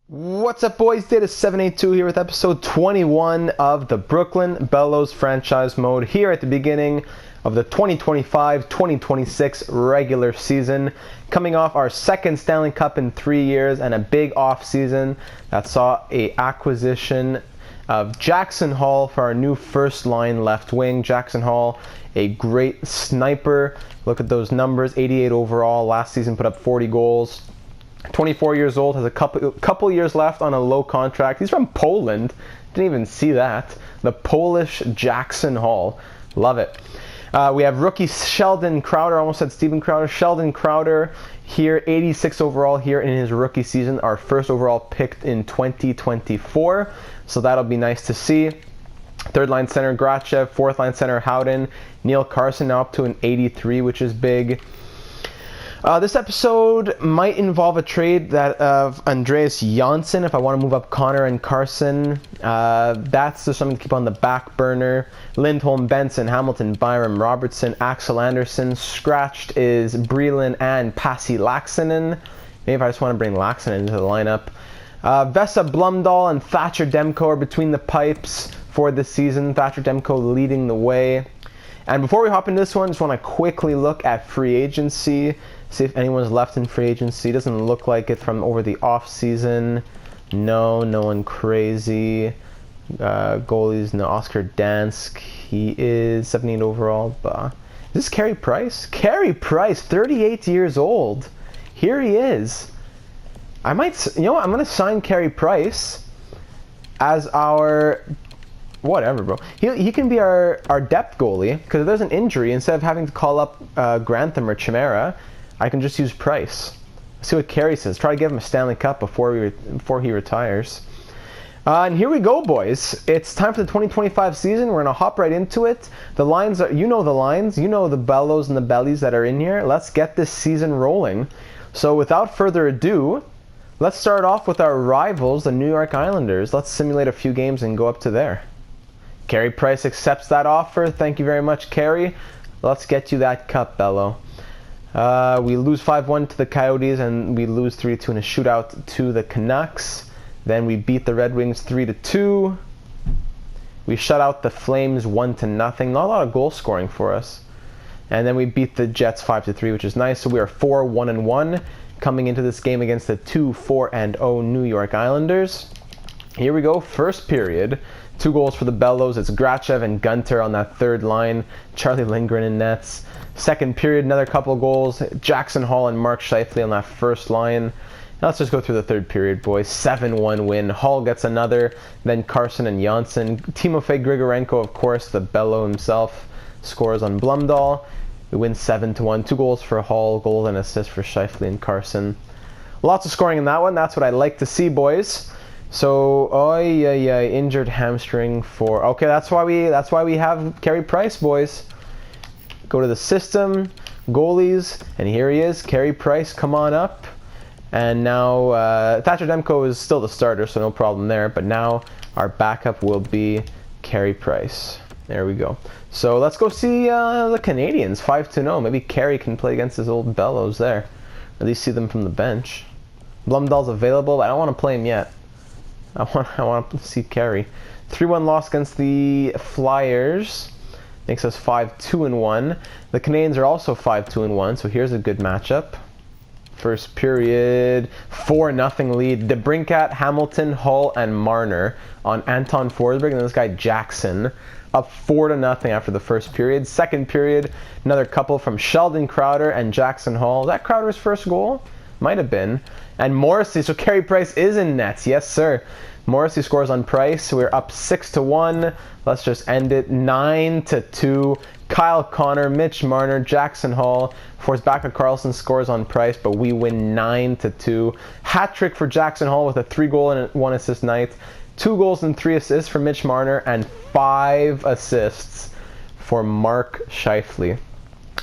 What's up, boys? Data782 here with episode 21 of the Brooklyn Bellows franchise mode here at the beginning of the 2025-2026 regular season, coming off our second Stanley Cup in 3 years and a big off season that saw a acquisition of Jackson Hall for our new first line left wing. Jackson Hall, a great sniper. Look at those numbers, 88 overall. Last season put up 40 goals. 24 years old, has a couple years left on a low contract. He's from Poland. Didn't even see that. The Polish Jackson Hall. Love it. We have rookie Sheldon Crowder. Almost said Steven Crowder. Sheldon Crowder here, 86 overall here in his rookie season. Our first overall picked in 2024. So that'll be nice to see. Third line center Grachev. Fourth line center Howden. Neil Carson now up to an 83, which is big. This episode might involve a trade that of Andreas Janssen if I want to move up Connor and Carson. That's just something to keep on the back burner. Lindholm, Benson, Hamilton, Byram, Robertson, Axel Anderson. Scratched is Breland and Pasi Laaksonen. Maybe if I just want to bring Laaksonen into the lineup. Vesa Blumdahl and Thatcher Demko are between the pipes for this season. Thatcher Demko leading the way. And before we hop into this one, just want to quickly look at free agency. See if anyone's left in free agency. Doesn't look like it from over the off season. No one crazy. Goalies, no. Oscar Dansk, he is 78 overall. Is this Carey Price? Carey Price, 38 years old. Here he is. I might, I'm going to sign Carey Price as our, whatever, bro. He can be our depth goalie, because if there's an injury, instead of having to call up Grantham or Chimera, I can just use Price. See what Carey says. Try to give him a Stanley Cup before he retires. And here we go, boys. It's time for the 2025 season. We're going to hop right into it. The lines are, you know the lines. You know the Bellos and the Bellies that are in here. Let's get this season rolling. So without further ado, let's start off with our rivals, the New York Islanders. Let's simulate a few games and go up to there. Carey Price accepts that offer. Thank you very much, Carey. Let's get you that cup, Bello. We lose 5-1 to the Coyotes, and we lose 3-2 in a shootout to the Canucks. Then we beat the Red Wings 3-2. We shut out the Flames 1-0. Not a lot of goal scoring for us. And then we beat the Jets 5-3, which is nice. So we are 4-1-1 coming into this game against the 2-4-0 New York Islanders. Here we go, first period. 2 goals for the Bellows. It's Grachev and Gunter on that third line. Charlie Lindgren in nets. Second period, another couple goals. Jackson Hall and Mark Scheifele on that first line. Now let's just go through the third period, boys. 7-1 win. Hall gets another. Then Carson and Janssen. Timofey Grigorenko, of course, the Bello himself, scores on Blumdahl. We win 7-1. 2 goals for Hall, goal and assist for Scheifele and Carson. Lots of scoring in that one. That's what I like to see, boys. So, injured hamstring for. Okay, that's why we have Carey Price, boys. Go to the system, goalies, and here he is, Carey Price. Come on up. And now Thatcher Demko is still the starter, so no problem there. But now our backup will be Carey Price. There we go. So let's go see the Canadians, 5-0. Maybe Carey can play against his old Bellows there. At least see them from the bench. Blumdahl's available, but I don't want to play him yet. I want to see Carey. 3-1 loss against the Flyers. Makes us 5-2-1. The Canadians are also 5-2-1, so here's a good matchup. First period, 4-0 lead. DeBrincat, Hamilton, Hull, and Marner on Anton Forsberg, and this guy Jackson. Up 4-0 after the first period. Second period, another couple from Sheldon Crowder and Jackson Hall. Is that Crowder's first goal? Might have been. And Morrissey, so Carey Price is in nets. Yes, sir. Morrissey scores on Price. So we're up 6-1. Let's just end it 9-2. Kyle Connor, Mitch Marner, Jackson Hall. Forsbacka Karlsson scores on Price, but we win 9-2. Hat trick for Jackson Hall with a 3-goal and 1 assist night. 2 goals and 3 assists for Mitch Marner, and 5 assists for Mark Scheifele.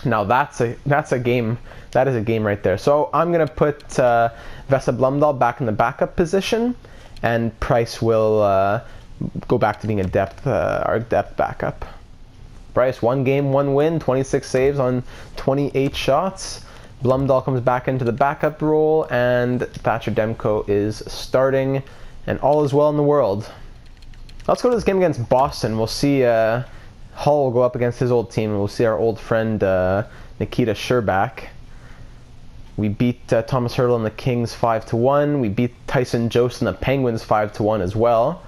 Now that's a game. That is a game right there. So I'm gonna put Vesa Blumdahl back in the backup position, and Price will go back to being our depth backup. Price, 1 game, 1 win, 26 saves on 28 shots. Blumdahl comes back into the backup role, and Thatcher Demko is starting, and all is well in the world. Let's go to this game against Boston. We'll see Hull will go up against his old team, and we'll see our old friend Nikita Sherbak. We beat Thomas Hertl and the Kings 5-1. We beat Tyson Jost and the Penguins 5-1 as well.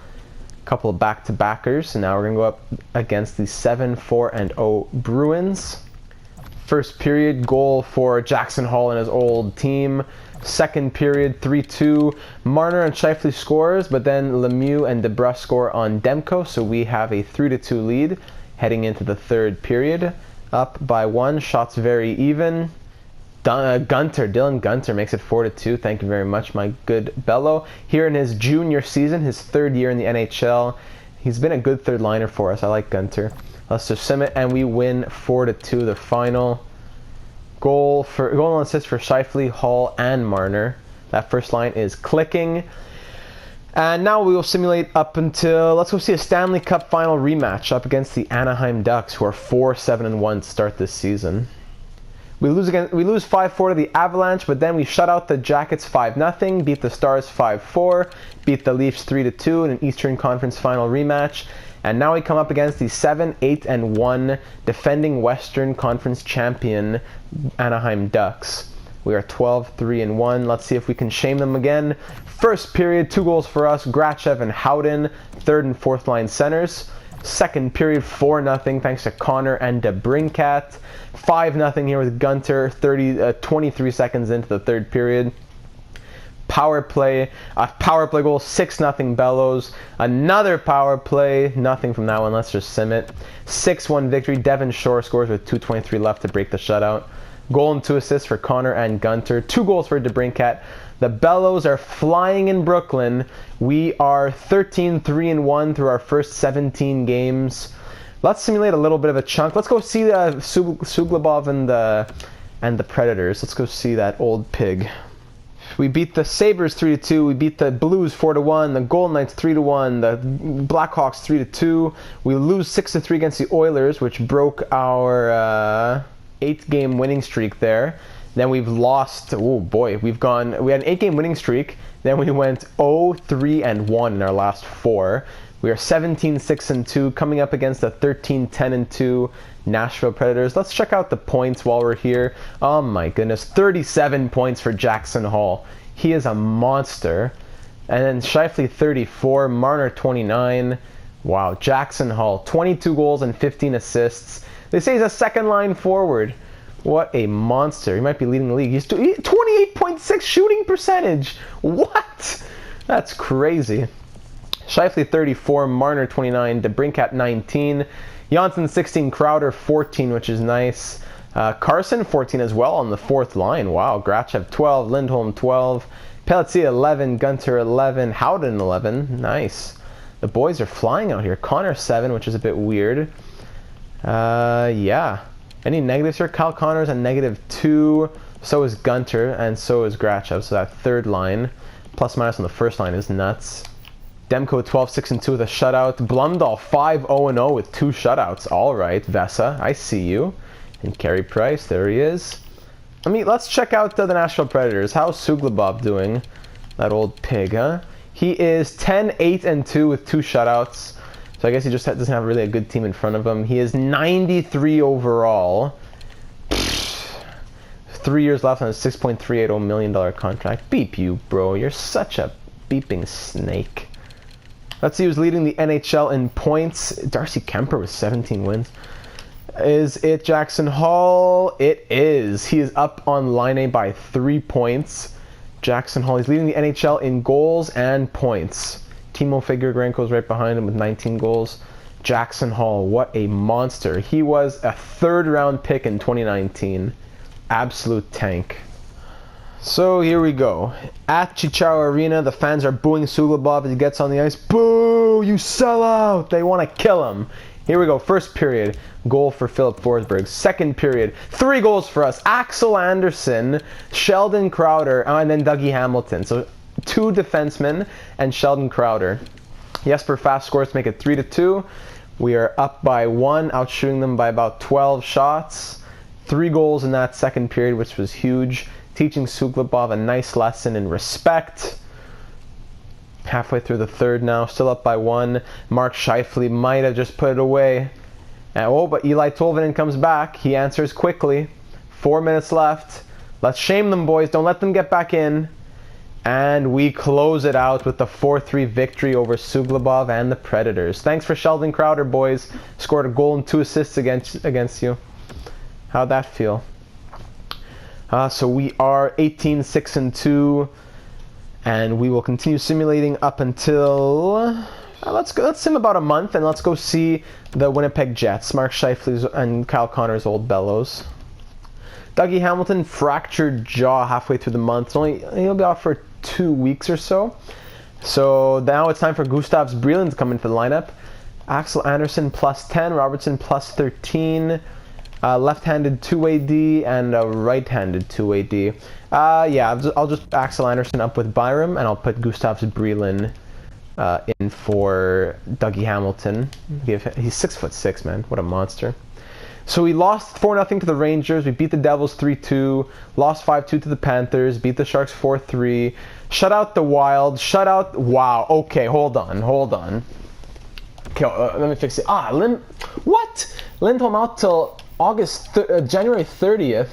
A couple of back-to-backers, and now we're going to go up against the 7-4-0 Bruins. First period, goal for Jackson Hall and his old team. Second period, 3-2. Marner and Scheifele scores, but then Lemieux and DeBrusk score on Demko, so we have a 3-2 lead heading into the third period. Up by 1, shots very even. Dylan Gunter makes it 4-2. Thank you very much, my good Bello. Here in his junior season, his third year in the NHL, he's been a good third liner for us. I like Gunter. Let's just sim it, and we win 4-2. The final goal and assist for Scheifele, Hall, and Marner. That first line is clicking. And now we will simulate up until, let's go see a Stanley Cup final rematch up against the Anaheim Ducks, who are 4-7-1 to start this season. We lose 5-4 to the Avalanche, but then we shut out the Jackets 5-0, beat the Stars 5-4, beat the Leafs 3-2 in an Eastern Conference final rematch, and now we come up against the 7-8-1 defending Western Conference champion Anaheim Ducks. We are 12-3-1. Let's see if we can shame them again. First period, 2 goals for us, Grachev and Howden, third and fourth line centers. Second period, 4-0 thanks to Connor and DeBrincat. 5-0 here with Gunter, 23 seconds into the third period. Power play goal, 6-0 Bellos. Another power play, nothing from that one, let's just sim it. 6-1 victory, Devon Shore scores with 2:23 left to break the shutout. Goal and 2 assists for Connor and Gunter. 2 goals for DeBrincat. The Bellos are flying in Brooklyn. We are 13-3-1 through our first 17 games. Let's simulate a little bit of a chunk. Let's go see Suglobov and the Predators. Let's go see that old pig. We beat the Sabres 3-2. We beat the Blues 4-1. The Golden Knights 3-1. The Blackhawks 3-2. We lose 6-3 against the Oilers, which broke our 8-game winning streak there. Then we've lost, oh boy, we had an 8-game winning streak. Then we went 0-3-1 in our last 4. We are 17-6-2, coming up against the 13-10-2 Nashville Predators. Let's check out the points while we're here. Oh my goodness, 37 points for Jackson Hall. He is a monster. And then Scheifele 34, Marner 29. Wow, Jackson Hall, 22 goals and 15 assists. They say he's a second line forward. What a monster. He might be leading the league. He's 28.6 shooting percentage. What? That's crazy. Scheifele 34, Marner 29, DeBrincat 19, Janssen 16, Crowder 14, which is nice. Carson 14 as well on the fourth line. Wow. Grachev 12, Lindholm 12, Pelletier 11, Gunter 11, Howden 11. Nice. The boys are flying out here. Connor 7, which is a bit weird. Yeah. Any negatives here? Kyle Connor's a -2. So is Gunter, and so is Grachev. So that third line, plus minus on the first line, is nuts. Demko 12-6-2 with a shutout. Blumdahl 5-0-0 with 2 shutouts. All right, Vesa, I see you. And Carey Price, there he is. Let's check out the Nashville Predators. How's Suglobov doing? That old pig, huh? He is 10-8-2 with 2 shutouts. So I guess he just doesn't have really a good team in front of him. He is 93 overall. 3 years left on a $6.380 million contract. Beep you, bro. You're such a beeping snake. Let's see who's leading the NHL in points. Darcy Kemper with 17 wins. Is it Jackson Hall? It is. He is up on line A by 3 points. Jackson Hall. He's leading the NHL in goals and points. Timo Figueiredo's right behind him with 19 goals. Jackson Hall, what a monster. He was a 3rd-round pick in 2019. Absolute tank. So here we go. At Chicharo Arena, the fans are booing Suglobov as he gets on the ice. Boo! You sell out! They want to kill him. Here we go. First period, goal for Philip Forsberg. Second period, 3 goals for us. Axel Anderson, Sheldon Crowder, and then Dougie Hamilton. So 2 defensemen and Sheldon Crowder. Jesper Fast scores to make it 3-2. We are up by 1, outshooting them by about 12 shots. 3 goals in that second period, which was huge. Teaching Suglobov a nice lesson in respect. Halfway through the third now, still up by 1. Mark Scheifele might have just put it away. But Eli Tolvanen comes back. He answers quickly. 4 minutes left. Let's shame them, boys. Don't let them get back in. And we close it out with the 4-3 victory over Suglobov and the Predators. Thanks for Sheldon Crowder, boys. Scored a goal and 2 assists against you. How'd that feel? So we are 18-6-2, and we will continue simulating up until let's sim about a month, and let's go see the Winnipeg Jets. Mark Scheifele's and Kyle Connor's old Bellos. Dougie Hamilton fractured jaw halfway through the month. He'll be out for 2 weeks or so. So now it's time for Gustavs Brylin to come in for the lineup. Axel Anderson +10, Robertson +13. Left-handed two-way D and a right-handed two-way D. Yeah, I'll just Axel Anderson up with Byram, and I'll put Gustavs Brylin in for Dougie Hamilton. He's 6'6", man. What a monster. So we lost 4-0 to the Rangers. We beat the Devils 3-2. Lost 5-2 to the Panthers. Beat the Sharks 4-3. Shut out the Wild. Shut out... Wow. Okay, hold on. Okay, let me fix it. What? Lindholm out till January 30th.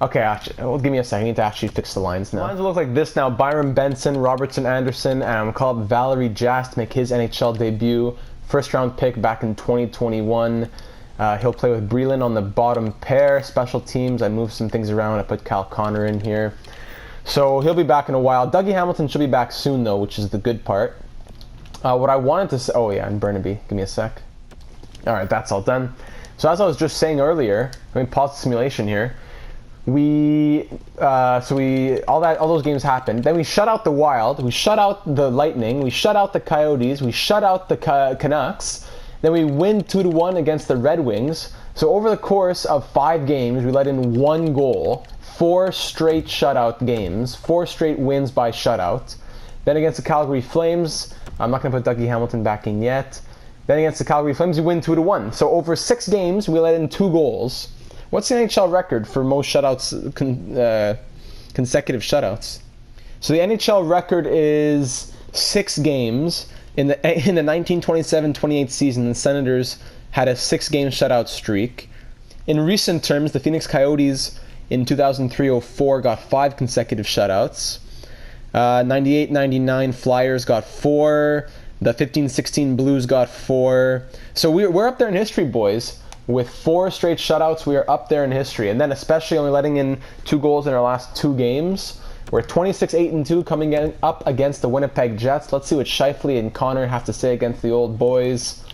Okay, actually, well, give me a second. I need to actually fix the lines now. The lines look like this now. Byram Benson, Robertson Anderson, and I'm called Valerie Jast to make his NHL debut. First round pick back in 2021. He'll play with Brylin on the bottom pair. Special teams, I moved some things around. I put Kyle Connor in here. So he'll be back in a while. Dougie Hamilton should be back soon, though, which is the good part. What I wanted to say... Oh, yeah, and Burnaby. Give me a sec. All right, that's all done. So as I was just saying earlier, let me pause the simulation here. All those games happened. Then we shut out the Wild. We shut out the Lightning. We shut out the Coyotes. We shut out the Canucks. Then we win 2-1 against the Red Wings. So over the course of 5 games, we let in 1 goal. 4 straight shutout games. 4 straight wins by shutout. Then against the Calgary Flames, I'm not going to put Dougie Hamilton back in yet. Then against the Calgary Flames, we win 2-1. So over 6 games, we let in 2 goals. What's the NHL record for most shutouts, consecutive shutouts? So the NHL record is 6 games. In the 1927-28 season, the Senators had a 6-game shutout streak. In recent terms, the Phoenix Coyotes in 2003-04 got 5 consecutive shutouts. 98-99 Flyers got 4. The 15-16 Blues got 4. So we're up there in history, boys. With 4 straight shutouts, we are up there in history. And then especially only letting in 2 goals in our last 2 games. We're 26-8-2 coming up against the Winnipeg Jets. Let's see what Scheifele and Connor have to say against the old boys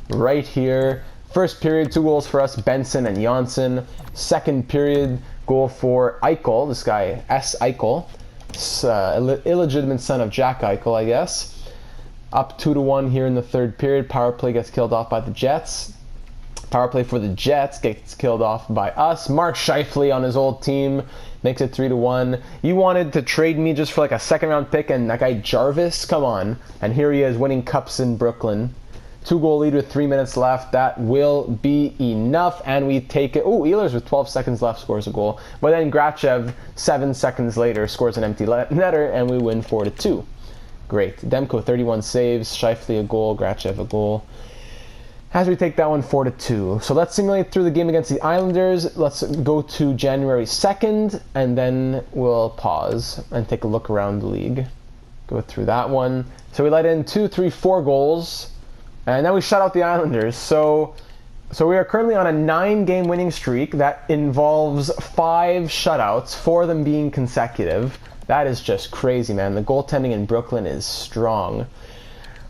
right here. First period, 2 goals for us, Benson and Janssen. Second period, goal for Eichel, this guy, S. Eichel. Illegitimate son of Jack Eichel, I guess. Up 2-1 here in the third period. Power play gets killed off by the Jets. Power play for the Jets gets killed off by us. Mark Scheifele on his old team makes it 3-1. You wanted to trade me just for like a 2nd round pick and that guy Jarvis? Come on. And here he is winning cups in Brooklyn. 2-goal lead with 3 minutes left. That will be enough. And we take it. Oh, Ehlers with 12 seconds left scores a goal. But then Grachev, 7 seconds later, scores an empty netter and we win 4-2. Great. Demko, 31 saves. Scheifele a goal. Grachev a goal. As we take that one 4-2. So let's simulate through the game against the Islanders. Let's go to January 2nd, and then we'll pause and take a look around the league. Go through that one. So we let in 2, 3, 4 goals, and then we shut out the Islanders. So we are currently on a 9-game winning streak that involves 5 shutouts, 4 of them being consecutive. That is just crazy, man. The goaltending in Brooklyn is strong.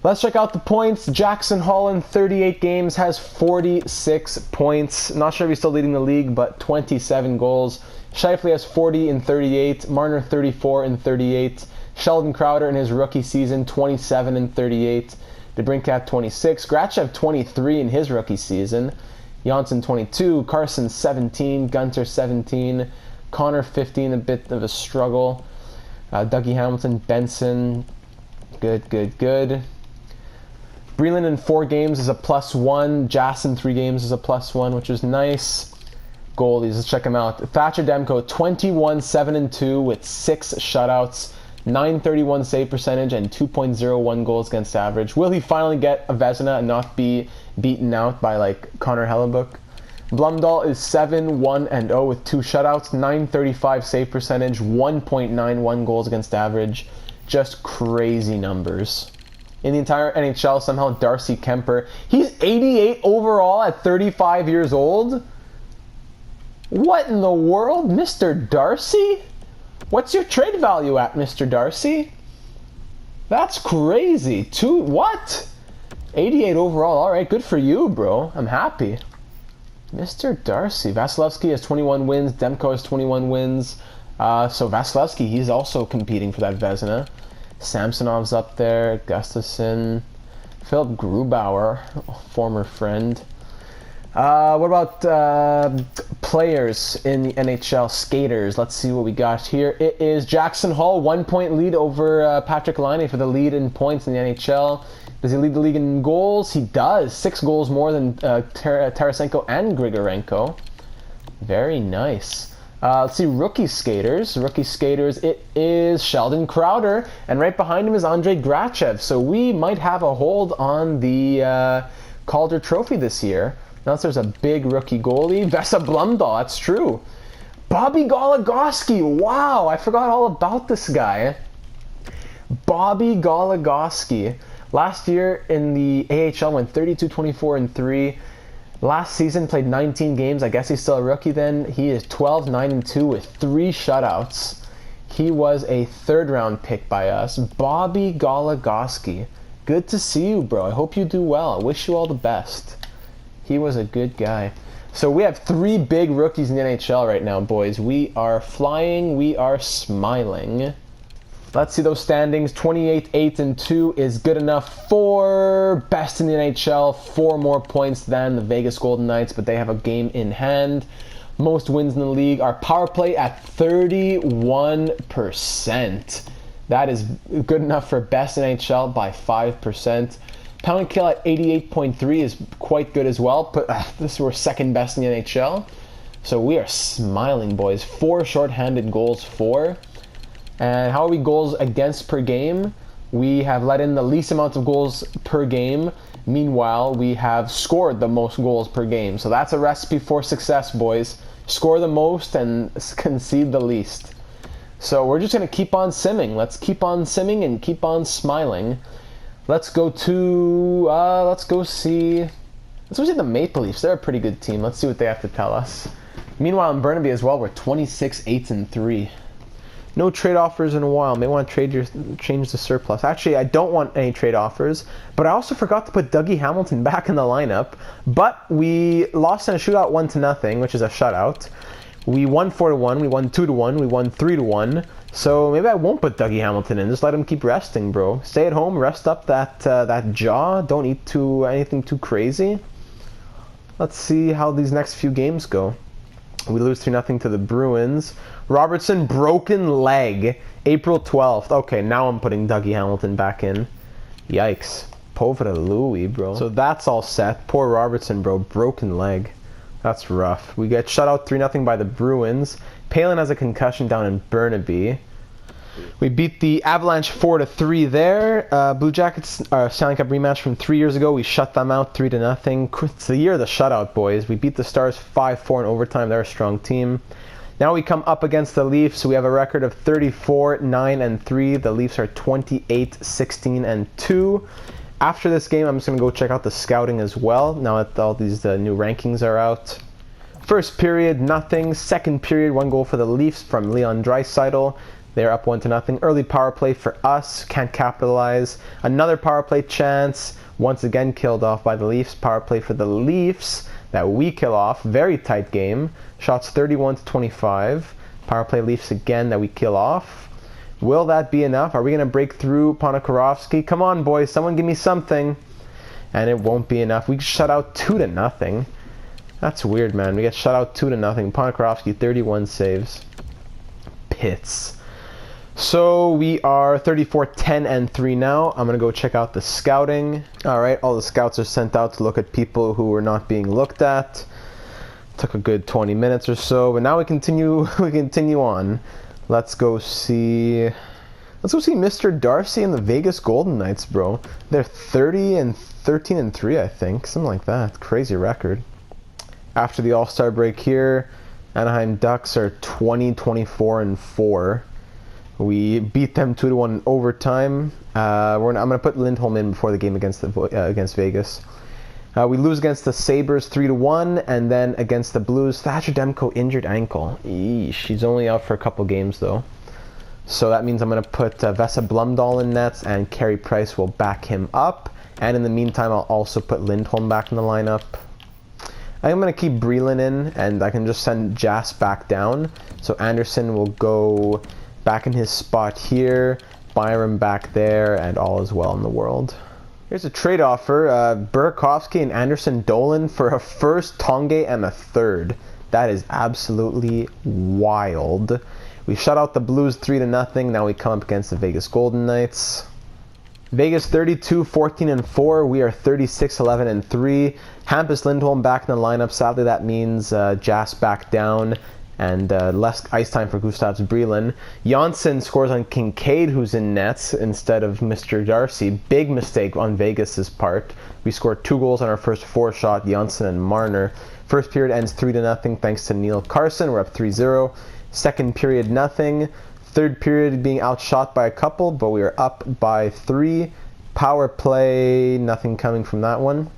Let's check out the points. Jackson Holland, 38 games, has 46 points. Not sure if he's still leading the league, but 27 goals. Scheifele has 40 in 38. Marner, 34 in 38. Sheldon Crowder in his rookie season, 27 in 38. DeBrincat, 26. Grachev, 23 in his rookie season. Janssen, 22. Carson, 17. Gunter, 17. Connor, 15, a bit of a struggle. Dougie Hamilton, Benson, good. Brylin in 4 games is a +1. Jass in 3 games is a +1, which is nice. goalies. Let's check them out. Thatcher Demko, 21-7-2 with 6 shutouts, 931 save percentage, and 2.01 goals against average. Will he finally get a Vezina and not be beaten out by like Connor Hellebuck? Blumdahl is 7-1-0 with 2 shutouts, 935 save percentage, 1.91 goals against average. Just crazy numbers. In the entire NHL, somehow Darcy Kemper, he's 88 overall at 35 years old? What in the world, Mr. Darcy? What's your trade value at, Mr. Darcy? That's crazy. What? 88 overall. All right, good for you, bro. I'm happy. Mr. Darcy. Vasilevsky has 21 wins. Demko has 21 wins. So Vasilevsky, he's also competing for that Vezina. Samsonov's up there. Gustafson. Philip Grubauer, former friend. What about players in the NHL? Skaters. Let's see what we got here. It is Jackson Hall, 1-point lead over Patrick Laine for the lead in points in the NHL. Does he lead the league in goals? He does. 6 goals more than Tarasenko and Grigorenko. Very nice. Let's see, rookie skaters. Rookie skaters, it is Sheldon Crowder, and right behind him is Andrei Grachev. So we might have a hold on the Calder Trophy this year. Unless there's a big rookie goalie. Vesa Blumdahl, that's true. Bobby Goligoski, wow, I forgot all about this guy. Bobby Goligoski. Last year in the AHL went 32-24-3. Last season played 19 games. I guess he's still a rookie then. He is 12-9-2 with 3 shutouts. He was a 3rd-round pick by us. Bobby Goligoski. Good to see you, bro. I hope you do well. I wish you all the best. He was a good guy. So we have 3 big rookies in the NHL right now, boys. We are flying. We are smiling. Let's see those standings. 28-8-2 is good enough for best in the NHL. 4 more points than the Vegas Golden Knights, but they have a game in hand. Most wins in the league. Our power play at 31%. That is good enough for best in NHL by 5%. Pound and kill at 88.3 is quite good as well, but we're 2nd best in the NHL. So we are smiling, boys. 4 shorthanded goals for. And how are we goals against per game? We have let in the least amount of goals per game. Meanwhile, we have scored the most goals per game. So that's a recipe for success, boys. Score the most and concede the least. So we're just going to keep on simming. Let's keep on simming and keep on smiling. Let's go see the Maple Leafs. They're a pretty good team. Let's see what they have to tell us. Meanwhile, in Burnaby as well, we're 26-8-3. No trade offers in a while. May want to change the surplus. Actually, I don't want any trade offers, but I also forgot to put Dougie Hamilton back in the lineup. But we lost in a shootout 1-0, which is a shutout. We won 4-1, we won 2-1, we won 3-1. So maybe I won't put Dougie Hamilton in. Just let him keep resting, bro. Stay at home, rest up that jaw. Don't eat anything too crazy. Let's see how these next few games go. We lose 3-0 to the Bruins. Robertson, broken leg. April 12th. Okay, now I'm putting Dougie Hamilton back in. Yikes. Pauvre Louis, bro. So that's all set. Poor Robertson, bro. Broken leg. That's rough. We get shut out 3-0 by the Bruins. Palin has a concussion down in Burnaby. We beat the Avalanche 4-3 there. Blue Jackets, Stanley Cup rematch from 3 years ago. We shut them out 3-0. It's the year of the shutout, boys. We beat the Stars 5-4 in overtime. They're a strong team. Now we come up against the Leafs. We have a record of 34-9-3. The Leafs are 28-16-2. After this game, I'm just going to go check out the scouting as well, now that all these new rankings are out. First period, nothing. Second period, 1 goal for the Leafs from Leon Draisaitl. They're up 1-0. Early power play for us. Can't capitalize. Another power play chance. Once again killed off by the Leafs. Power play for the Leafs that we kill off. Very tight game. Shots 31-25. Power play Leafs again that we kill off. Will that be enough? Are we going to break through Ponikarovsky? Come on, boys. Someone give me something. And it won't be enough. We shut out 2-0. That's weird, man. We get shut out 2-0. Ponikarovsky, 31 saves. Pits. So we are 34-10-3 now. I'm going to go check out the scouting. All right, all the scouts are sent out to look at people who are not being looked at. Took a good 20 minutes or so, but now we continue on. Let's go see Mr. Darcy and the Vegas Golden Knights, bro. They're 13-3, I think, something like that. Crazy record. After the All-Star break here, Anaheim Ducks are 20-24-4. We beat them 2-1 in overtime. I'm gonna put Lindholm in before the game against Vegas. We lose against the Sabres 3-1, and then against the Blues, Thatcher Demko injured ankle. Eesh, he's only out for a couple games though. So that means I'm going to put Vesa Blumdahl in nets, and Carey Price will back him up. And in the meantime, I'll also put Lindholm back in the lineup. I'm going to keep Breland in, and I can just send Jas back down. So Anderson will go back in his spot here, Byram back there, and all is well in the world. Here's a trade offer, Burakovsky and Anderson Dolan for a first, Tongue, and a third. That is absolutely wild. We shut out the Blues 3-0. Now we come up against the Vegas Golden Knights. Vegas 32-14-4. We are 36-11-3. Hampus Lindholm back in the lineup. Sadly, that means Jas back down and less ice time for Gustav Breland. Janssen scores on Kincaid, who's in nets, instead of Mr. Darcy. Big mistake on Vegas's part. We scored 2 goals on our first 4 shot, Janssen and Marner. First period ends 3-0 thanks to Neil Carson. We're up 3-0. Second period, nothing. Third period being outshot by a couple, but we are up by 3. Power play, nothing coming from that one.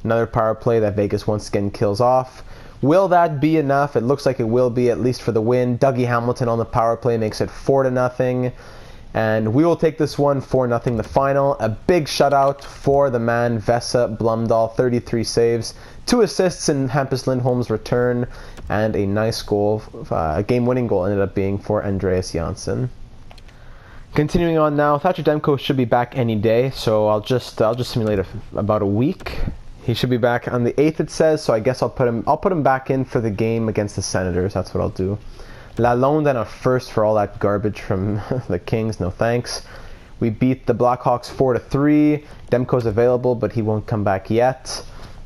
Another power play that Vegas once again kills off. Will that be enough? It looks like it will be, at least for the win. Dougie Hamilton on the power play makes it 4-0. And we will take this one 4-0 the final. A big shutout for the man, Vesa Blumdahl, 33 saves. 2 assists in Hampus Lindholm's return, and a nice goal, a game-winning goal ended up being for Andreas Janssen. Continuing on now, Thatcher Demko should be back any day, so I'll just simulate about a week. He should be back on the 8th, it says, so I guess I'll put him back in for the game against the Senators. That's what I'll do. Lalonde and a first for all that garbage from the Kings. No thanks. We beat the Blackhawks 4-3. Demko's available, but he won't come back yet.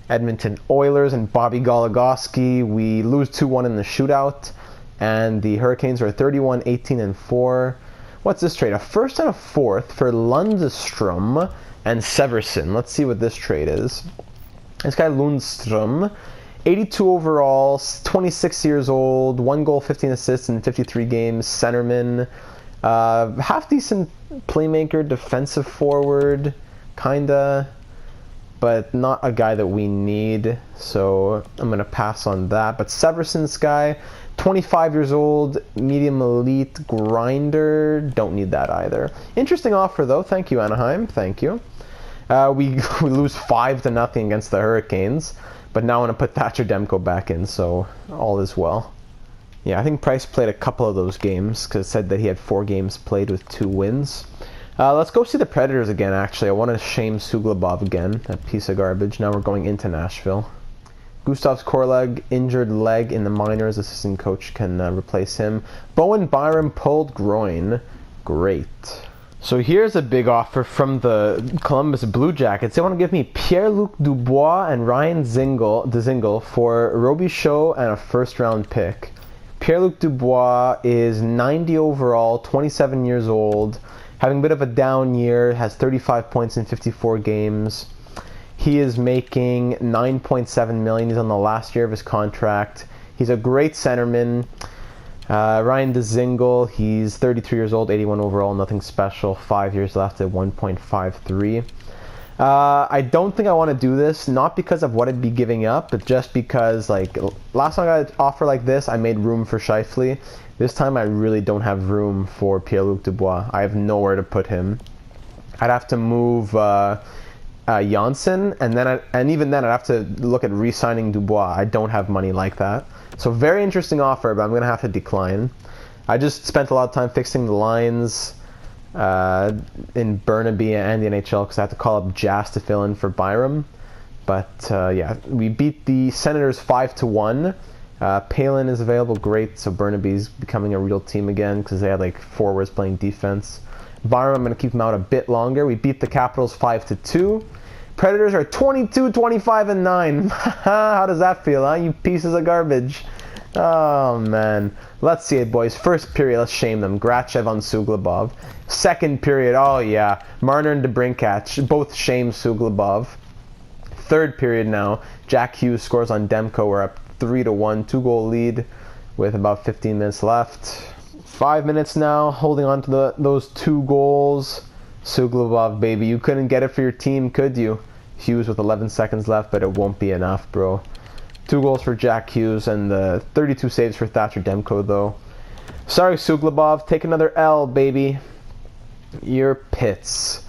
Edmonton Oilers and Bobby Goligoski. We lose 2-1 in the shootout. And the Hurricanes are 31-18-4. What's this trade? A first and a fourth for Lundstrom and Severson. Let's see what this trade is. This guy Lundstrom, 82 overall, 26 years old, 1 goal, 15 assists in 53 games, centerman. Half decent playmaker, defensive forward, kinda, but not a guy that we need, so I'm gonna pass on that. But Severson's guy, 25 years old, medium elite grinder, don't need that either. Interesting offer though, thank you Anaheim, thank you. We lose 5-0 against the Hurricanes, but now I want to put Thatcher Demko back in, so all is well. Yeah, I think Price played a couple of those games, because it said that he had 4 games played with 2 wins. Let's go see the Predators again, actually. I want to shame Suglobov again, that piece of garbage. Now we're going into Nashville. Gustav Korleg, injured leg in the minors. Assistant coach can replace him. Bowen Byram pulled groin. Great. So here's a big offer from the Columbus Blue Jackets. They want to give me Pierre-Luc Dubois and Ryan Dzingel for Robichaud and a first-round pick. Pierre-Luc Dubois is 90 overall, 27 years old, having a bit of a down year, has 35 points in 54 games. He is making $9.7 million. He's on the last year of his contract. He's a great centerman. Ryan Dzingel, he's 33 years old, 81 overall, nothing special, 5 years left at 1.53. I don't think I want to do this, not because of what I'd be giving up, but just because, like, last time I got an offer like this, I made room for Scheifele. This time I really don't have room for Pierre-Luc Dubois. I have nowhere to put him. I'd have to move Janssen, and even then I'd have to look at re-signing Dubois. I don't have money like that. So very interesting offer, but I'm going to have to decline. I just spent a lot of time fixing the lines in Burnaby and the NHL because I had to call up Jas to fill in for Byram. But yeah, we beat the Senators 5-1. Palin is available, great, so Burnaby's becoming a real team again because they had like forwards playing defense. Byram, I'm going to keep him out a bit longer. We beat the Capitals 5-2. Predators are 22, 25, and 9. How does that feel, huh? You pieces of garbage. Oh, man. Let's see it, boys. First period, let's shame them. Grachev on Suglobov. Second period, oh, yeah. Marner and DeBrincat, both shame Suglobov. Third period now. Jack Hughes scores on Demko. We're up 3-1. 2-goal lead with about 15 minutes left. 5 minutes now, holding on to those 2 goals. Suglobov, baby. You couldn't get it for your team, could you? Hughes with 11 seconds left, but it won't be enough, bro. 2 goals for Jack Hughes and 32 saves for Thatcher Demko, though. Sorry, Suglobov. Take another L, baby. Your pits.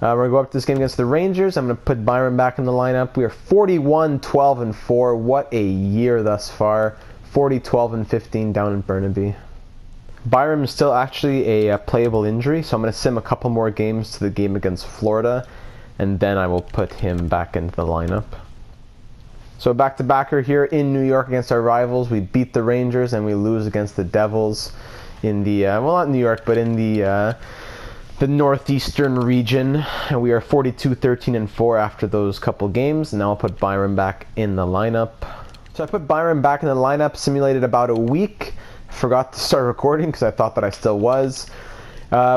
We're going to go up to this game against the Rangers. I'm going to put Byram back in the lineup. We are 41, 12, and 4. What a year thus far. 40, 12, and 15 down in Burnaby. Byram is still actually a playable injury, so I'm going to sim a couple more games to the game against Florida, and then I will put him back into the lineup. So back-to-backer here in New York against our rivals. We beat the Rangers and we lose against the Devils in the, well, not New York, but in the northeastern region. And we are 42, 13, and 4 after those couple games. And now I'll put Byram back in the lineup. So I put Byram back in the lineup, simulated about a week. Forgot to start recording because I thought that I still was.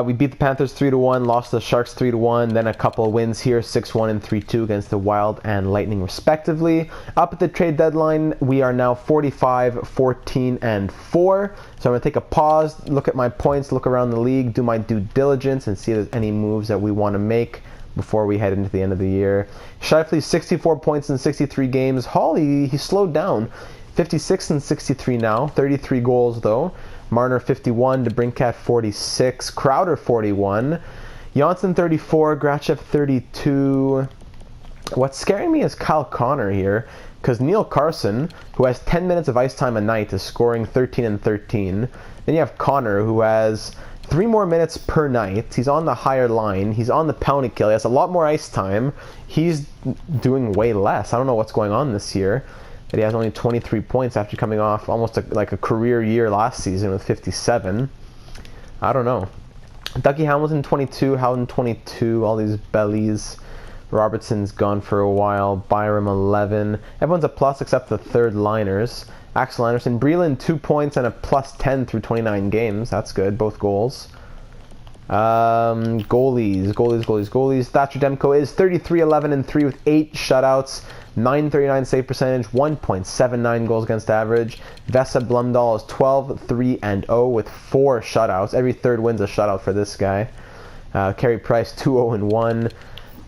We beat the Panthers 3-1, lost the Sharks 3-1, then a couple of wins here, 6-1 and 3-2 against the Wild and Lightning respectively. Up at the trade deadline, we are now 45, 14, and 4. So I'm going to take a pause, look at my points, look around the league, do my due diligence, and see if there's any moves that we want to make before we head into the end of the year. Shifley, 64 points in 63 games. Hall, he slowed down. 56 and 63 now, 33 goals though. Marner 51, DeBrincat 46, Crowder 41, Janssen 34, Grachev 32. What's scaring me is Kyle Connor here, because Neil Carson, who has 10 minutes of ice time a night, is scoring 13 and 13. Then you have Connor, who has 3 more minutes per night. He's on the higher line. He's on the penalty kill. He has a lot more ice time. He's doing way less. I don't know what's going on this year. That he has only 23 points after coming off almost like a career year last season with 57. I don't know. Dougie Hamilton 22, Howden 22, all these bellies. Robertson's gone for a while. Byram 11. Everyone's a plus except the third liners. Axel Anderson, Breland 2 points and a plus 10 through 29 games. That's good, both goals. Goalies. Thatcher Demko is 33, 11, and 3 with 8 shutouts. 939 save percentage, 1.79 goals against average. Vesa Blumdahl is 12, 3, and 0 with 4 shutouts. Every third win's a shutout for this guy. Carey Price 2, 0, and 1.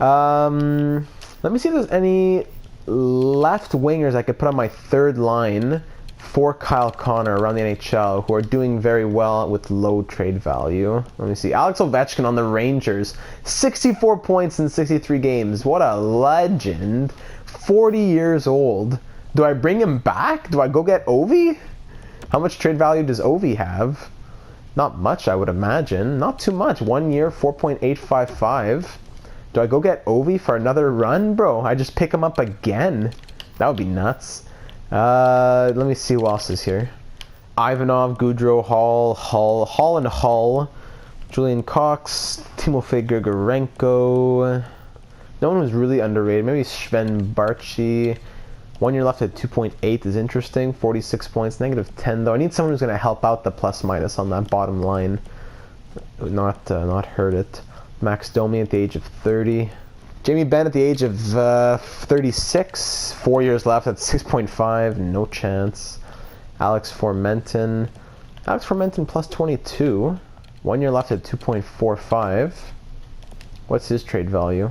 Let me see if there's any left wingers I could put on my third line for Kyle Connor around the NHL who are doing very well with low trade value. Let me see. Alex Ovechkin on the Rangers. 64 points in 63 games. What a legend. 40 years old. Do I bring him back? Do I go get Ovi? How much trade value does Ovi have? Not much, I would imagine. Not too much. 1 year, 4.855. Do I go get Ovi for another run? Bro, I just pick him up again. That would be nuts. Let me see who else is here. Ivanov, Goudreau, Hall and Hull. Julian Cox, Timofey Grigorenko. No one was really underrated. Maybe Sven Barchi. 1 year left at 2.8 is interesting. 46 points, negative 10 though. I need someone who's going to help out the plus minus on that bottom line. Not hurt it. Max Domi at the age of 30. Jamie Benn at the age of 36. 4 years left at 6.5. No chance. Alex Formenton. Plus 22. 1 year left at 2.45. What's his trade value?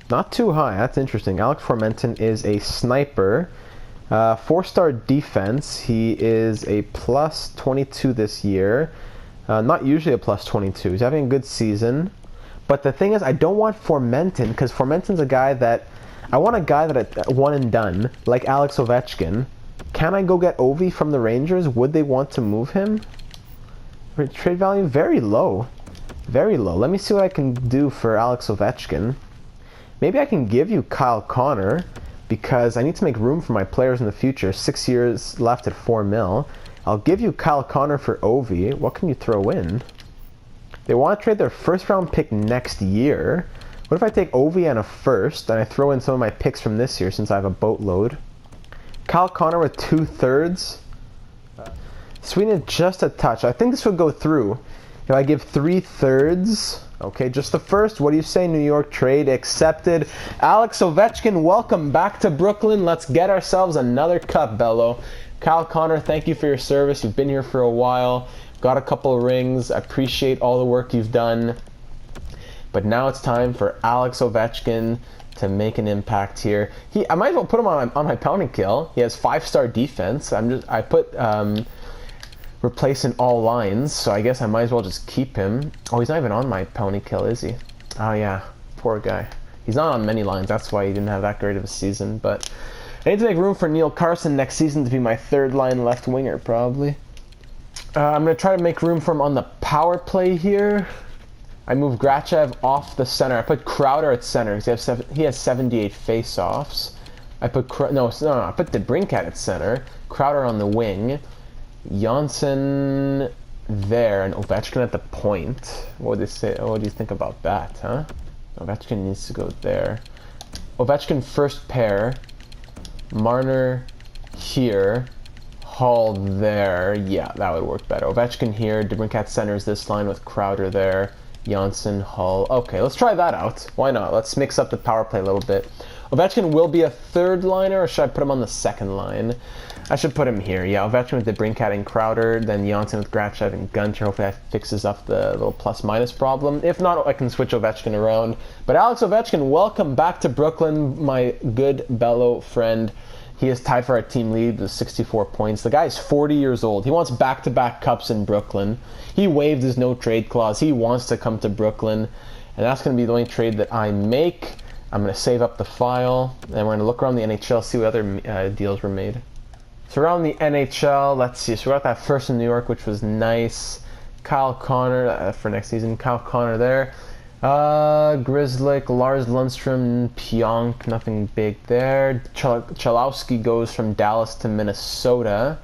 Not too high. That's interesting. Alex Formenton is a sniper. 4-star defense. He is a plus 22 this year. Not usually a plus 22. He's having a good season. But the thing is, I don't want Formenton, because Formenton's a guy that... I want a guy that one and done, like Alex Ovechkin. Can I go get Ovi from the Rangers? Would they want to move him? Trade value? Very low. Very low. Let me see what I can do for Alex Ovechkin. Maybe I can give you Kyle Connor, because I need to make room for my players in the future. 6 years left at 4 mil. I'll give you Kyle Connor for Ovi. What can you throw in? They want to trade their first round pick next year. What if I take Ovi and a first, and I throw in some of my picks from this year since I have a boatload? Kyle Connor with 2/3. Sweden just a touch. I think this would go through. If I give 3/3, okay, just the first. What do you say, New York? Trade accepted. Alex Ovechkin, welcome back to Brooklyn. Let's get ourselves another cup, Bello. Kyle Connor, thank you for your service. You've been here for a while. Got a couple rings. I appreciate all the work you've done. But now it's time for Alex Ovechkin to make an impact here. I might as well put him on my pounding kill. He has 5-star defense. I put replace in all lines, so I guess I might as well just keep him. Oh, he's not even on my pounding kill, is he? Oh yeah, poor guy. He's not on many lines, that's why he didn't have that great of a season. But I need to make room for Neil Carson next season to be my 3rd line left winger, probably. I'm going to try to make room for him on the power play here. I move Grachev off the center. I put Crowder at center because he has 78 face-offs. I put I put DeBrincat at center. Crowder on the wing. Janssen there and Ovechkin at the point. What do you think about that, huh? Ovechkin needs to go there. Ovechkin first pair. Marner here. Hall there. Yeah, that would work better. Ovechkin here. DeBrincat centers this line with Crowder there. Janssen, Hull. Okay, let's try that out. Why not? Let's mix up the power play a little bit. Ovechkin will be a 3rd liner, or should I put him on the 2nd line? I should put him here. Yeah, Ovechkin with DeBrincat and Crowder, then Janssen with Grachev and Gunter. Hopefully that fixes up the little plus-minus problem. If not, I can switch Ovechkin around. But Alex Ovechkin, welcome back to Brooklyn, my good Bello friend. He is tied for our team lead with 64 points. The guy is 40 years old. He wants back-to-back cups in Brooklyn. He waived his no-trade clause. He wants to come to Brooklyn. And that's going to be the only trade that I make. I'm going to save up the file. And we're going to look around the NHL, see what other deals were made. So around the NHL, let's see. So we got that first in New York, which was nice. Kyle Connor for next season. Kyle Connor there. Grizzlick, Lars Lundstrom, Pionk, nothing big there. Chalowski goes from Dallas to Minnesota.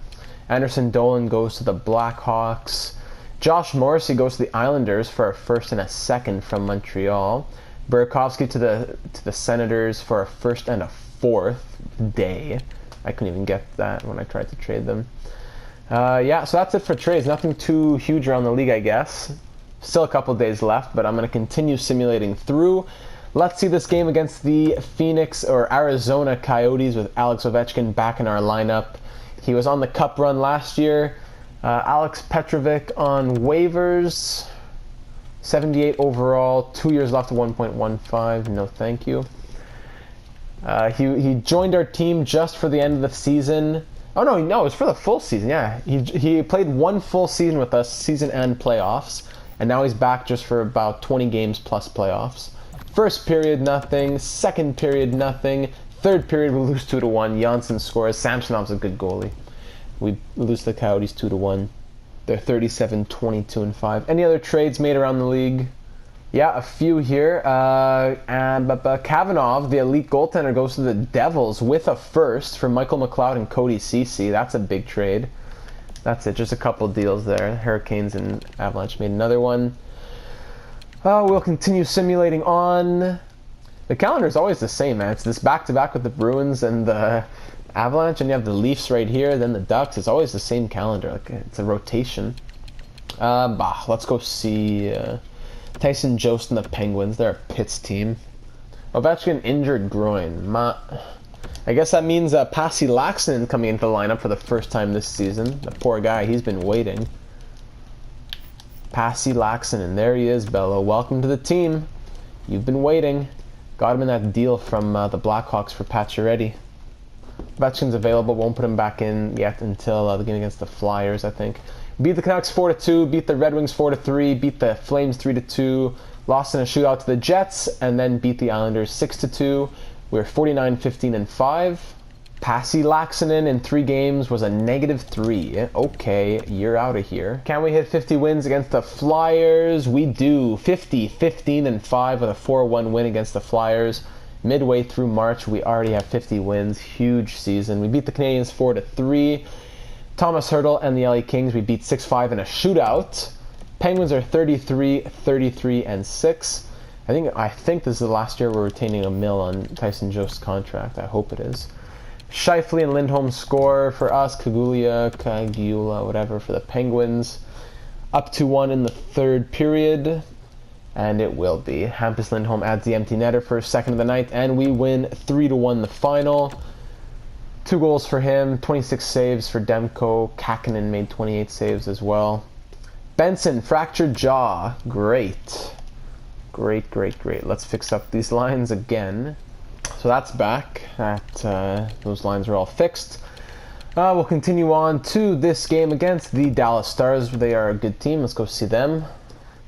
Anderson Dolan goes to the Blackhawks. Josh Morrissey goes to the Islanders for a 1st and a 2nd from Montreal. Burakovsky to the Senators for a 1st and a 4th day. I couldn't even get that when I tried to trade them. Yeah, so that's it for trades. Nothing too huge around the league, I guess. Still a couple days left, but I'm going to continue simulating through. Let's see this game against the Phoenix or Arizona Coyotes with Alex Ovechkin back in our lineup. He was on the cup run last year. Alex Petrovic on waivers. 78 overall, 2 years left, 1.15. No, thank you. He joined our team just for the end of the season. Oh no, it was for the full season. Yeah, he played 1 full season with us, season and playoffs. And now he's back just for about 20 games plus playoffs. First period, nothing. Second period, nothing. Third period, we lose 2-1. Janssen scores. Samsonov's a good goalie. We lose the Coyotes 2-1. They're 37, 22, and 5. Any other trades made around the league? Yeah, a few here. Kavanagh, the elite goaltender, goes to the Devils with a 1st for Michael McLeod and Cody Ceci. That's a big trade. That's it, just a couple deals there. Hurricanes and Avalanche made another one. We'll continue simulating on. The calendar is always the same, man. It's this back-to-back with the Bruins and the Avalanche, and you have the Leafs right here, then the Ducks. It's always the same calendar. Like, it's a rotation. Let's go see Tyson Jost and the Penguins. They're a Pitts team. Ovechkin injured groin. I guess that means Pasi Laaksonen coming into the lineup for the first time this season. The poor guy, he's been waiting. Pasi Laaksonen, there he is, Bello. Welcome to the team. You've been waiting. Got him in that deal from the Blackhawks for Pacioretty. Ovechkin's available, won't put him back in yet until the game against the Flyers, I think. Beat the Canucks 4-2, beat the Red Wings 4-3, beat the Flames 3-2, lost in a shootout to the Jets, and then beat the Islanders 6-2. We're 49, 15, and 5. Pasi Laaksonen in 3 games was a -3. Okay, you're out of here. Can we hit 50 wins against the Flyers? We do. 50, 15, and 5 with a 4-1 win against the Flyers. Midway through March, we already have 50 wins. Huge season. We beat the Canadiens 4-3. Thomas Hertl and the LA Kings, we beat 6-5 in a shootout. Penguins are 33, 33, and 6. I think this is the last year we're retaining $1 million on Tyson Jost's contract. I hope it is. Scheifele and Lindholm score for us. Kagula, whatever, for the Penguins. Up 2-1 in the third period. And it will be. Hampus Lindholm adds the empty netter for his second of the night. And we win 3-1 the final. 2 goals for him. 26 saves for Demko. Kakkonen made 28 saves as well. Benson, fractured jaw. Great. Great. Let's fix up these lines again. So that's back. Those lines are all fixed. We'll continue on to this game against the Dallas Stars. They are a good team. Let's go see them.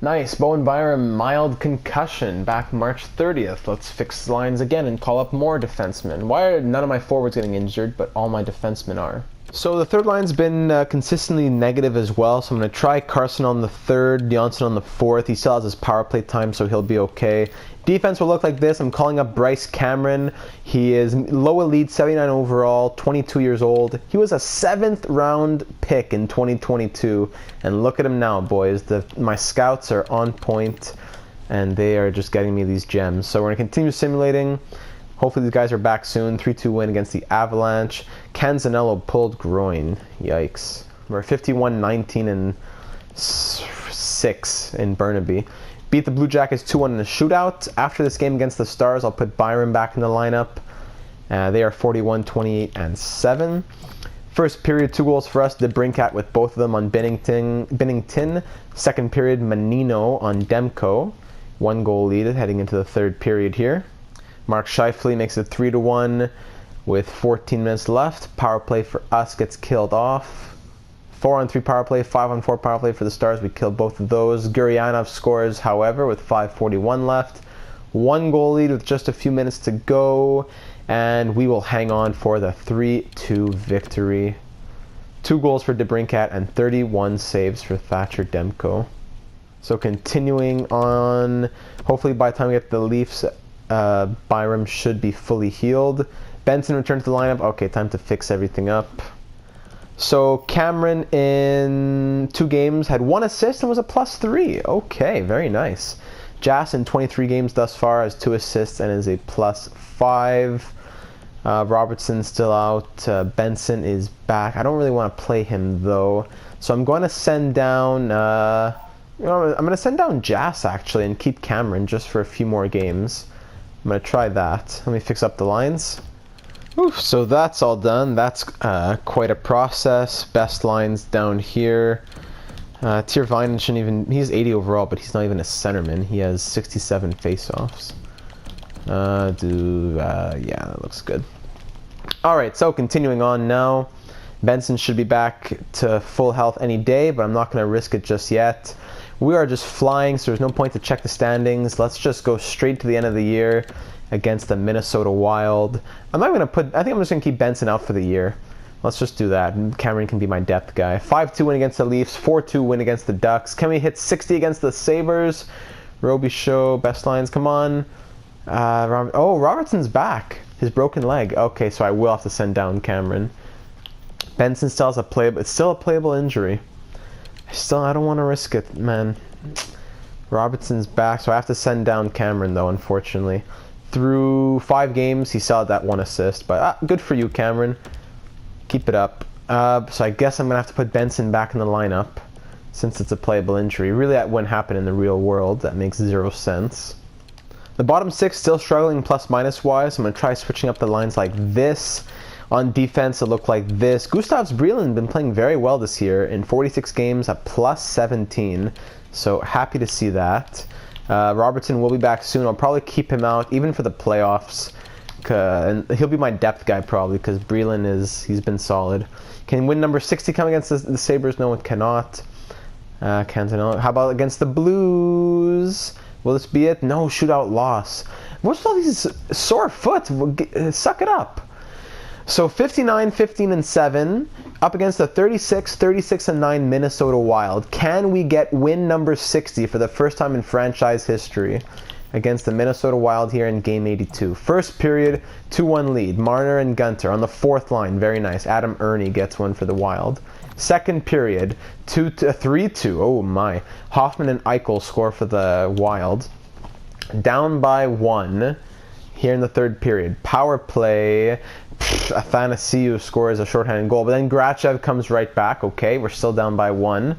Nice. Bowen Byram, mild concussion, back March 30th. Let's fix the lines again and call up more defensemen. Why are none of my forwards getting injured, but all my defensemen are? So the third line's been consistently negative as well, so I'm going to try Carson on the third, Johnson on the fourth. He still has his power play time, so he'll be okay. Defense will look like this. I'm calling up Bryce Cameron. He is low elite, 79 overall, 22 years old. He was a 7th round pick in 2022, and look at him now, boys. My scouts are on point, and they are just getting me these gems. So we're going to continue simulating. Hopefully these guys are back soon. 3-2 win against the Avalanche. Canzanello pulled groin. Yikes. We're 51-19-6 in Burnaby. Beat the Blue Jackets 2-1 in a shootout. After this game against the Stars, I'll put Byron back in the lineup. They are 41-28-7. First period, 2 goals for us. DeBrincat with both of them on Binnington. Second period, Menino on Demko. 1 goal lead heading into the third period here. Mark Scheifele makes it 3-1 with 14 minutes left. Power play for us gets killed off. 4-on-3 power play, 5-on-4 power play for the Stars. We killed both of those. Guryanov scores, however, with 5:41 left. 1 goal lead with just a few minutes to go. And we will hang on for the 3-2 victory. 2 goals for DeBrincat and 31 saves for Thatcher Demko. So continuing on, hopefully by the time we get the Leafs, Byram should be fully healed. Benson returned to the lineup. Okay, time to fix everything up. So Cameron in 2 games had 1 assist and was a +3. Okay, very nice. Jass in 23 games thus far has 2 assists and is a +5. Robertson still out. Benson is back. I don't really want to play him though, so I'm going to send down. I'm going to send down Jass actually and keep Cameron just for a few more games. I'm going to try that. Let me fix up the lines. Oof, so that's all done. That's quite a process. Best lines down here. Tiervinen shouldn't even... He's 80 overall, but he's not even a centerman. He has 67 faceoffs. Yeah, that looks good. Alright, so continuing on now. Benson should be back to full health any day, but I'm not going to risk it just yet. We are just flying, so there's no point to check the standings. Let's just go straight to the end of the year against the Minnesota Wild. I think I'm just going to keep Benson out for the year. Let's just do that. Cameron can be my depth guy. 5-2 win against the Leafs. 4-2 win against the Ducks. Can we hit 60 against the Sabres? Roby Show, best lines. Come on. Robertson's back. His broken leg. Okay, so I will have to send down Cameron. Benson still has it's still a playable injury. I don't want to risk it, man. Robertson's back, so I have to send down Cameron, though, unfortunately. Through 5 games, he still had that 1 assist, but good for you, Cameron. Keep it up. So I guess I'm going to have to put Benson back in the lineup, since it's a playable injury. Really, that wouldn't happen in the real world. That makes 0 sense. The bottom 6 still struggling plus-minus wise. I'm going to try switching up the lines like this. On defense, it looked like this. Gustavs Brylin been playing very well this year. In 46 games, a +17. So happy to see that. Robertson will be back soon. I'll probably keep him out, even for the playoffs. And he'll be my depth guy probably, because Brylin he's been solid. Can win number 60 come against the Sabres? No, it cannot. Canzanello. How about against the Blues? Will this be it? No, shootout loss. What's all these sore foot? Suck it up. So 59-15-7 up against the 36-9 Minnesota Wild. Can we get win number 60 for the first time in franchise history against the Minnesota Wild here in Game 82? First period, 2-1 lead. Marner and Gunter on the 4th line. Very nice. Adam Ernie gets one for the Wild. Second period, 3-2. Oh my. Hoffman and Eichel score for the Wild. Down by 1 here in the third period. Power play. Athanasiou scores a shorthanded goal, but then Grachev comes right back. Okay, we're still down by 1.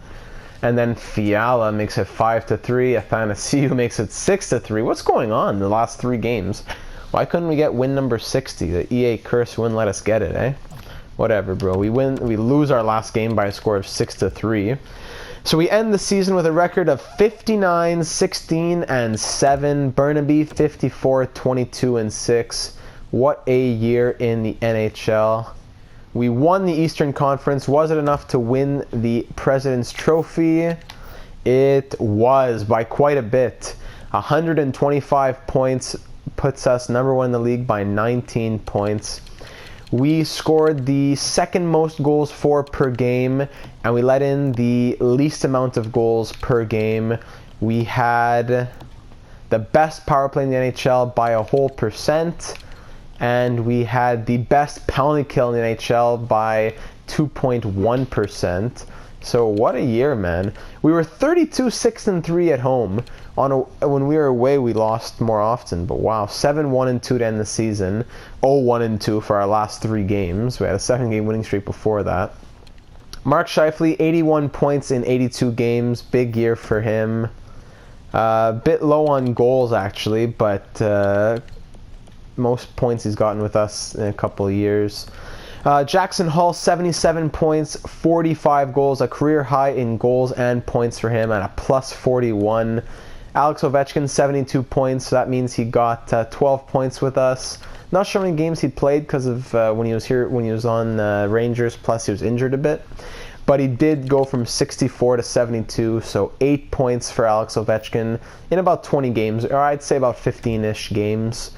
And then Fiala makes it 5-3. Athanasiou makes it 6-3. What's going on in the last 3 games? Why couldn't we get win number 60? The EA curse wouldn't let us get it, eh? Whatever, bro. We lose our last game by a score of 6-3. So we end the season with a record of 59, 16, and 7. Burnaby 54, 22, and 6. What a year in the NHL. We won the Eastern Conference. Was it enough to win the President's Trophy? It was, by quite a bit. 125 points puts us number 1 in the league by 19 points. We scored the second most goals for per game, and we let in the least amount of goals per game. We had the best power play in the NHL by a whole %. And we had the best penalty kill in the NHL by 2.1%. So what a year, man. We were 32-6-3 at home. When we were away, we lost more often. But wow, 7-1-2 to end the season. 0-1-2 for our last 3 games. We had a 7-game winning streak before that. Mark Scheifele, 81 points in 82 games. Big year for him. A bit low on goals, actually, but most points he's gotten with us in a couple of years. Jackson Hall, 77 points, 45 goals, a career high in goals and points for him, and a +41. Alex Ovechkin, 72 points, so that means he got 12 points with us. Not sure how many games he played because of when he was on Rangers, plus he was injured a bit. But he did go from 64 to 72, so 8 points for Alex Ovechkin in about 20 games, or I'd say about 15-ish games.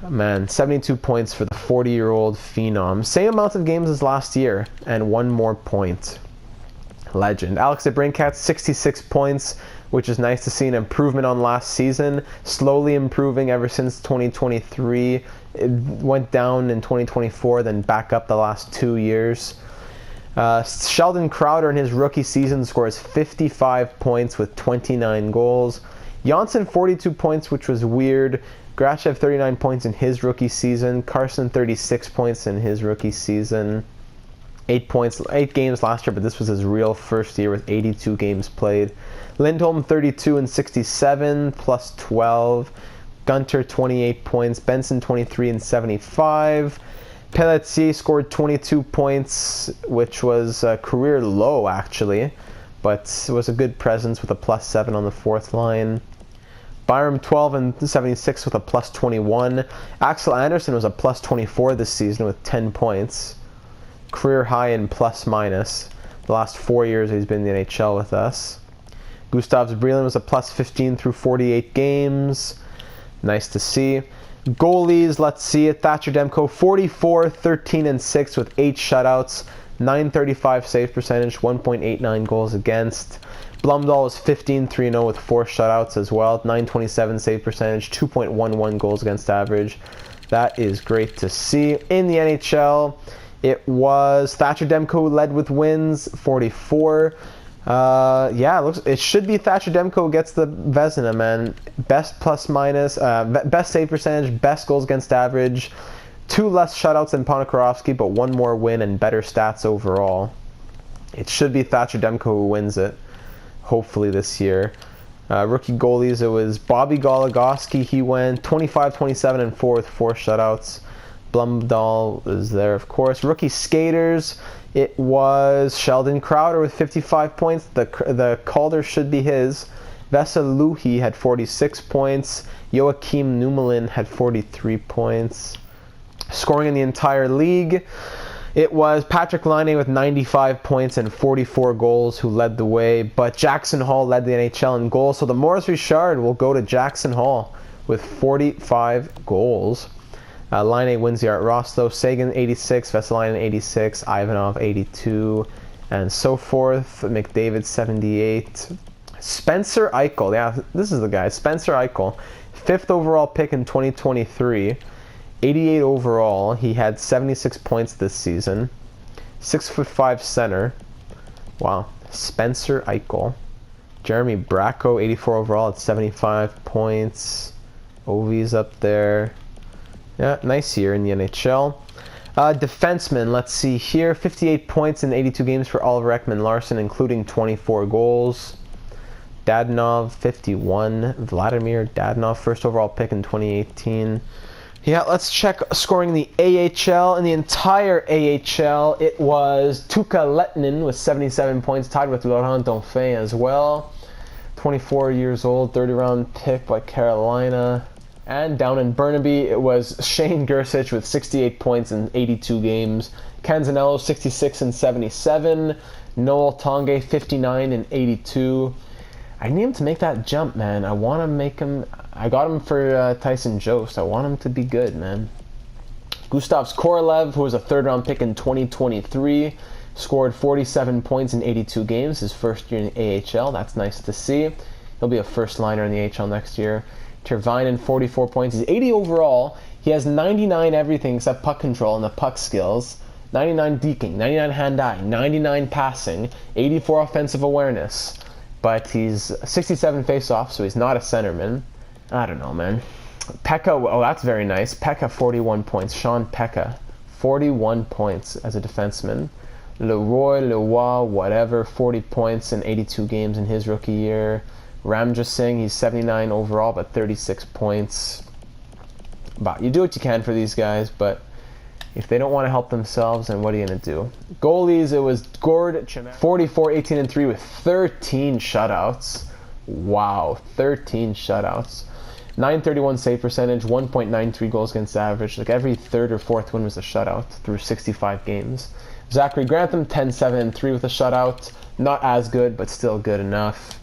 Man, 72 points for the 40-year-old phenom. Same amount of games as last year, and 1 more point. Legend. Alex DeBrincat, 66 points, which is nice to see an improvement on last season. Slowly improving ever since 2023. It went down in 2024, then back up the last 2 years. Sheldon Crowder in his rookie season scores 55 points with 29 goals. Janssen, 42 points, which was weird. Grachev, 39 points in his rookie season. Carson, 36 points in his rookie season. 8 games last year, but this was his real first year with 82 games played. Lindholm, 32 and 67, plus 12. Gunter, 28 points. Benson, 23 and 75. Pelletier scored 22 points, which was a career low, actually, but it was a good presence with a +7 on the 4th line. Byram, 12 and 76 with a +21. Axel Anderson was a +24 this season with 10 points. Career high in plus-minus. The last 4 years he's been in the NHL with us. Gustav Zbrelin was a +15 through 48 games. Nice to see. Goalies, let's see it. Thatcher Demko, 44, 13 and 6 with 8 shutouts. 935 save percentage, 1.89 goals against. Blumdahl was 15-3-0 with 4 shutouts as well. 927 save percentage, 2.11 goals against average. That is great to see. In the NHL, it was Thatcher Demko who led with wins, 44. It should be Thatcher Demko who gets the Vezina, man. Best plus-minus, best save percentage, best goals against average. 2 less shutouts than Ponikarovsky, but 1 more win and better stats overall. It should be Thatcher Demko who wins it, hopefully this year. Rookie goalies, it was Bobby Goligoski. He went 25, 27, and 4 with 4 shutouts. Blumdahl is there, of course. Rookie skaters, it was Sheldon Crowder with 55 points. The Calder should be his. Vesa Luhi had 46 points. Joakim Numelin had 43 points. Scoring in the entire league, it was Patrick Laine with 95 points and 44 goals who led the way, but Jackson Hall led the NHL in goals, so the Maurice Richard will go to Jackson Hall with 45 goals. Laine wins the Art Ross, though. Sagan, 86, Vesalainen, 86, Ivanov, 82, and so forth. McDavid, 78. Spencer Eichel, yeah, this is the guy. Spencer Eichel, 5th overall pick in 2023. 88 overall. He had 76 points this season. 6'5" center. Wow. Spencer Eichel. Jeremy Bracco, 84 overall at 75 points. Ovi's up there. Yeah, nice year in the NHL. Defenseman, let's see here. 58 points in 82 games for Oliver Ekman-Larsson, including 24 goals. Dadonov, 51. Vladimir Dadonov, first overall pick in 2018. Yeah, let's check scoring the AHL. In the entire AHL, it was Tuukka Lehtinen with 77 points, tied with Laurent Dauphin as well. 24 years old, 30-round pick by Carolina. And down in Burnaby, it was Shane Gersich with 68 points in 82 games. Canzanello, 66 and 77. Noel Tongue, 59 and 82. I need him to make that jump, man. I want to make him... I got him for Tyson Jost. I want him to be good, man. Gustav Korolev, who was a third-round pick in 2023, scored 47 points in 82 games, his first year in the AHL. That's nice to see. He'll be a first-liner in the AHL next year. Tervainen, 44 points. He's 80 overall. He has 99 everything except puck control and the puck skills. 99 deking, 99 hand-eye, 99 passing, 84 offensive awareness. But he's 67 face-off, so he's not a centerman. I don't know, man. Pekka, oh, that's very nice. Pekka, 41 points. Sean Pekka, 41 points as a defenseman. Leroy, whatever, 40 points in 82 games in his rookie year. Ramjit Singh, he's 79 overall, but 36 points. But you do what you can for these guys, but if they don't want to help themselves, then what are you going to do? Goalies, it was Gord Chimera, 44, 18, and 3 with 13 shutouts. Wow, 13 shutouts. 931 save percentage, 1.93 goals against average. Like every third or fourth win was a shutout through 65 games. Zachary Grantham, 10, 7, and 3 with a shutout. Not as good, but still good enough.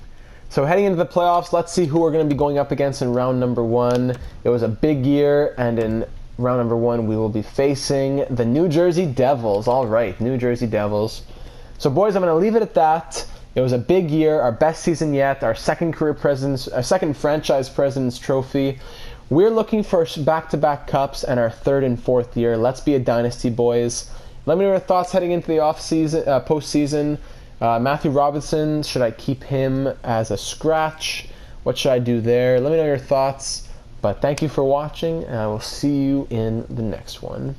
So heading into the playoffs, let's see who we're going to be going up against in round number 1. It was a big year, and in round number 1, we will be facing the New Jersey Devils. All right, New Jersey Devils. So boys, I'm going to leave it at that. It was a big year, our best season yet, our second franchise president's trophy. We're looking for back-to-back cups and our third and fourth year. Let's be a dynasty, boys. Let me know your thoughts heading into the postseason. Matthew Robinson, should I keep him as a scratch? What should I do there? Let me know your thoughts. But thank you for watching, and I will see you in the next one.